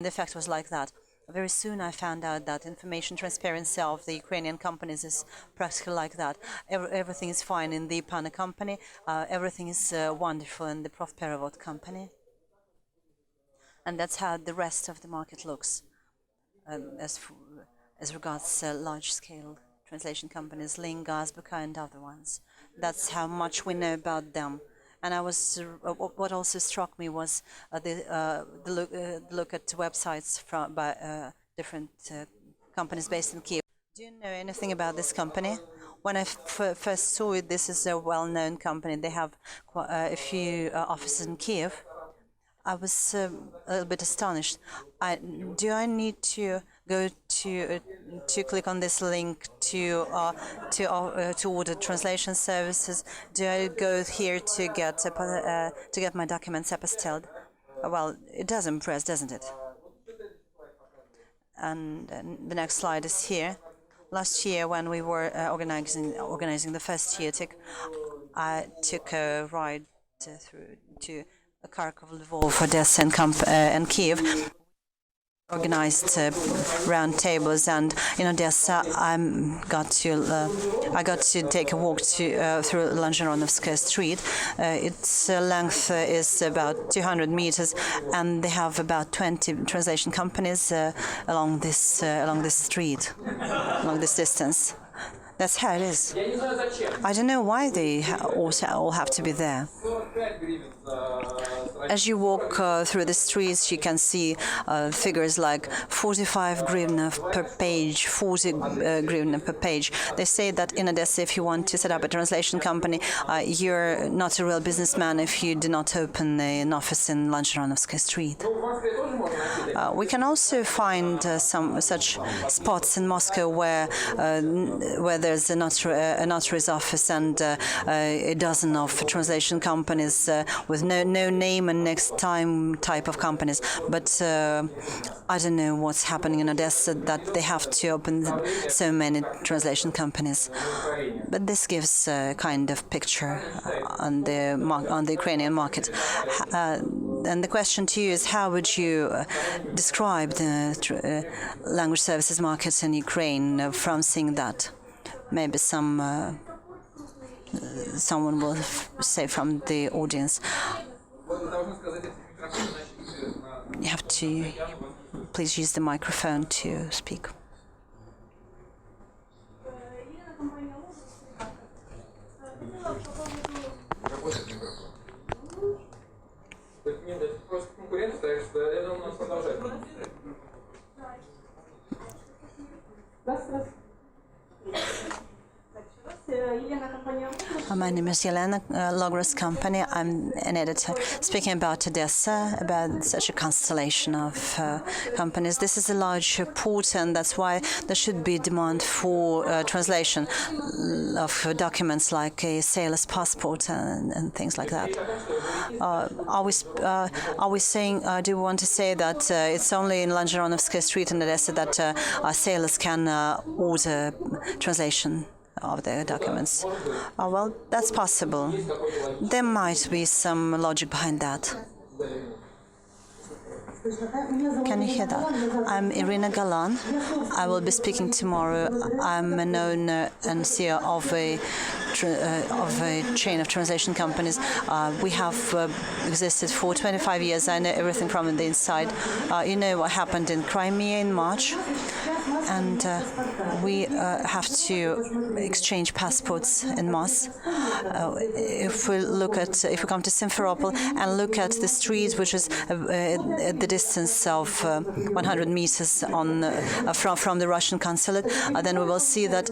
The fact was like that. Very soon I found out that information transparency of the Ukrainian companies is practically like that. Everything is fine in the Pana company, everything is wonderful in the Prof. Perevod company. And that's how the rest of the market looks as regards large-scale translation companies, Link, Azbuka, and other ones. That's how much we know about them. And I was what also struck me was the look at websites by different companies based in Kiev. Do you know anything about this company? When I first saw it, this is a well-known company. They have a few offices in Kiev. I was a little bit astonished. Do I need to go to click on this link to order translation services? Do I go here to get my documents apostilled? Well, it does impress, doesn't it? And the next slide is here. Last year, when we were organizing the first UTIC, I took a ride through to Kharkov, Lvov, Odessa, and Kiev. Organized round tables, and in Odessa I got to take a walk through Lanzheronovskaya Street. Its length is about 200 meters, and they have about 20 translation companies along this street, along this distance. That's how it is. I don't know why they all have to be there. As you walk through the streets, you can see figures like 45 hryvnia per page, 40 hryvnia per page. They say that in Odessa, if you want to set up a translation company, you're not a real businessman if you do not open an office in Lanzheronovskaya Street. We can also find some such spots in Moscow where there's a notary's office and a dozen of translation companies with no name and next time type of companies. But I don't know what's happening in Odessa that they have to open so many translation companies. But this gives a kind of picture on the Ukrainian market. And the question to you is, how would you describe the language services market in Ukraine from seeing that? Maybe someone will say from the audience. You have to please use the microphone to speak. My name is Yelena, Logros Company. I'm an editor speaking about Odessa, about such a constellation of companies. This is a large port, and that's why there should be demand for translation of documents like a sailor's passport and things like that. Are we saying? Do we want to say that it's only in Lanzheronovskaya Street in Odessa that sailors can order translation of their documents? Well, that's possible. There might be some logic behind that. Can you hear that? I'm Irina Galan. I will be speaking tomorrow. I'm an owner and CEO of a chain of translation companies. We have existed for 25 years. I know everything from the inside. You know what happened in Crimea in March, and we have to exchange passports en masse. If we come to Simferopol and look at the street, which is at the distance of 100 meters from the Russian consulate, then we will see that